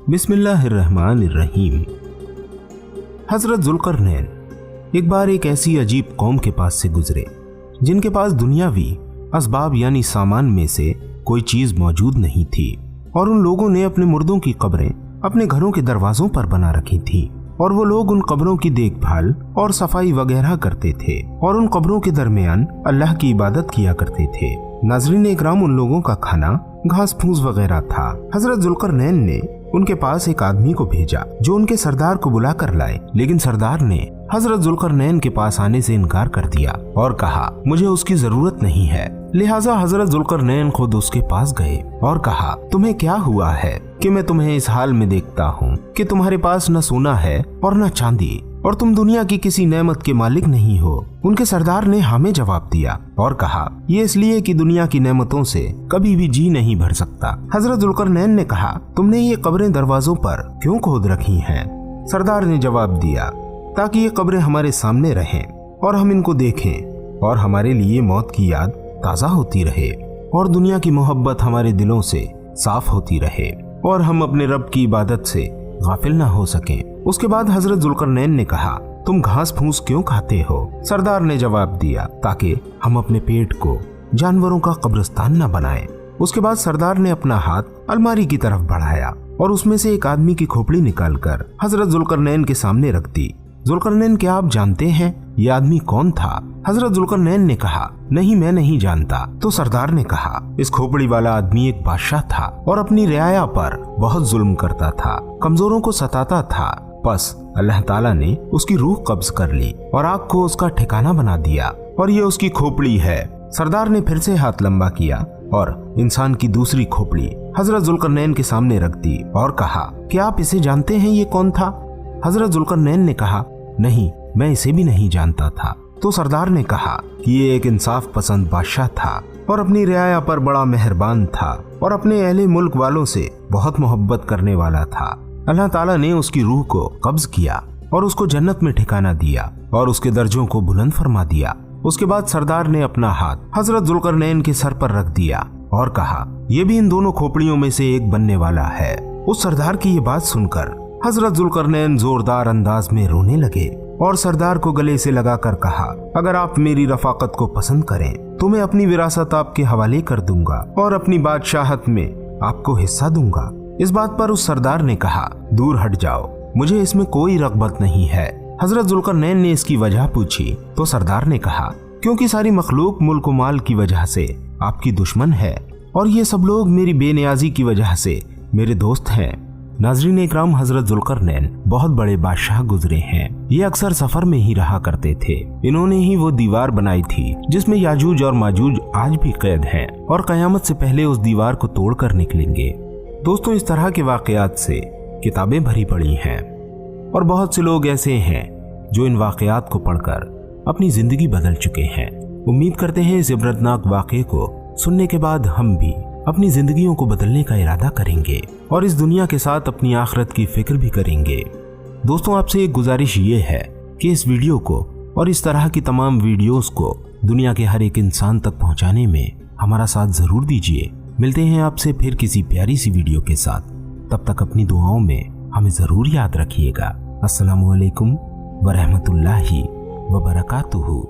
बिस्मिल्लाहिर्रहमानिर्रहीम। हजरत जुल्करनैन एक बार एक ऐसी अजीब कौम के पास से गुजरे जिनके पास दुनियावी असबाब यानी सामान में से कोई चीज मौजूद नहीं थी, और उन लोगों ने अपने मुर्दों की कब्रें अपने घरों के दरवाजों पर बना रखी थी, और वो लोग उन कब्रों की देखभाल और सफाई वगैरह करते थे और उन कब्रों के दरमियान अल्लाह की इबादत किया करते थे। नाज़रीन इकराम, उन लोगों का खाना घास फूस वगैरह था। हजरत जुल्करनैन ने उनके पास एक आदमी को भेजा जो उनके सरदार को बुला कर लाए, लेकिन सरदार ने हजरत जुल्करनैन के पास आने से इनकार कर दिया और कहा मुझे उसकी जरूरत नहीं है। लिहाजा हजरत जुल्करनैन खुद उसके पास गए और कहा तुम्हें क्या हुआ है कि मैं तुम्हें इस हाल में देखता हूँ कि तुम्हारे पास न सोना है और न चांदी, और तुम दुनिया की किसी नेमत के मालिक नहीं हो। उनके सरदार ने हमें जवाब दिया और कहा ये इसलिए कि दुनिया की नेमतों से कभी भी जी नहीं भर सकता। हजरत जुल्करनैन ने कहा तुमने ये कब्रें दरवाजों पर क्यों खोद रखी हैं? सरदार ने जवाब दिया ताकि ये कब्रें हमारे सामने रहें और हम इनको देखें और हमारे लिए मौत की याद ताज़ा होती रहे और दुनिया की मोहब्बत हमारे दिलों से साफ होती रहे और हम अपने रब की इबादत से गाफिल ना हो सकें। उसके बाद हजरत जुल्करनैन ने कहा तुम घास फूस क्यों खाते हो? सरदार ने जवाब दिया ताकि हम अपने पेट को जानवरों का कब्रिस्तान न बनाएं। उसके बाद सरदार ने अपना हाथ अलमारी की तरफ बढ़ाया और उसमें से एक आदमी की खोपड़ी निकालकर हजरत जुल्करनैन के सामने रख दी। जुल्करनैन, क्या आप जानते हैं ये आदमी कौन था? हजरत जुल्करनैन ने कहा नहीं, मैं नहीं जानता। तो सरदार ने कहा इस खोपड़ी वाला आदमी एक बादशाह था और अपनी रियाया पर बहुत जुल्म करता था, कमजोरों को सताता था। बस अल्लाह ताला ने उसकी रूह कब्ज कर ली और आग को उसका ठिकाना बना दिया, और ये उसकी खोपड़ी है। सरदार ने फिर से हाथ लंबा किया और इंसान की दूसरी खोपड़ी हजरत जुल्करनैन के सामने रख दी और कहा क्या आप इसे जानते हैं ये कौन था? हजरत जुल्करनैन ने कहा नहीं, मैं इसे भी नहीं जानता था। तो सरदार ने कहा कि ये एक इंसाफ पसंद बादशाह था और अपनी रियाया पर बड़ा मेहरबान था और अपने अहले मुल्क वालों से बहुत मोहब्बत करने वाला था। अल्लाह ताला ने उसकी रूह को कब्ज किया और उसको जन्नत में ठिकाना दिया और उसके दर्जों को बुलंद फरमा दिया। उसके बाद सरदार ने अपना हाथ हजरत जुल्करनैन के सर पर रख दिया और कहा यह भी इन दोनों खोपड़ियों में से एक बनने वाला है। उस सरदार की ये बात सुनकर हजरत जुल्करनैन जोरदार अंदाज में रोने लगे और सरदार को गले से लगाकर कहा अगर आप मेरी रफाकत को पसंद करें तो मैं अपनी विरासत आपके हवाले कर दूंगा और अपनी बादशाहत में आपको हिस्सा दूंगा। इस बात पर उस सरदार ने कहा दूर हट जाओ, मुझे इसमें कोई रग़बत नहीं है। हजरत जुल्करनैन ने इसकी वजह पूछी तो सरदार ने कहा क्योंकि सारी मखलूक मुल्क माल की वजह से आपकी दुश्मन है और ये सब लोग मेरी बेनियाजी की वजह से मेरे दोस्त हैं। नाज़रीन इकराम, हजरत जुल्करनैन बहुत बड़े बादशाह गुजरे हैं। ये अक्सर सफर में ही रहा करते थे। इन्होंने ही वो दीवार बनाई थी जिसमें याजूज और माजूज आज भी कैद हैं और कयामत से पहले उस दीवार को तोड़कर निकलेंगे। दोस्तों, इस तरह के वाकयात से किताबें भरी पड़ी हैं और बहुत से लोग ऐसे हैं जो इन वाकयात को पढ़कर अपनी जिंदगी बदल चुके हैं। उम्मीद करते हैं इस इबरतनाक वाक़े को सुनने के बाद हम भी अपनी जिंदगियों को बदलने का इरादा करेंगे और इस दुनिया के साथ अपनी आखिरत की फिक्र भी करेंगे। दोस्तों, आपसे एक गुजारिश ये है कि इस वीडियो को और इस तरह की तमाम वीडियोस को दुनिया के हर एक इंसान तक पहुंचाने में हमारा साथ जरूर दीजिए। मिलते हैं आपसे फिर किसी प्यारी सी वीडियो के साथ। तब तक अपनी दुआओं में हमें जरूर याद रखिएगा। अस्सलामु अलैकुम व रहमतुल्लाहि व बरकातुहू।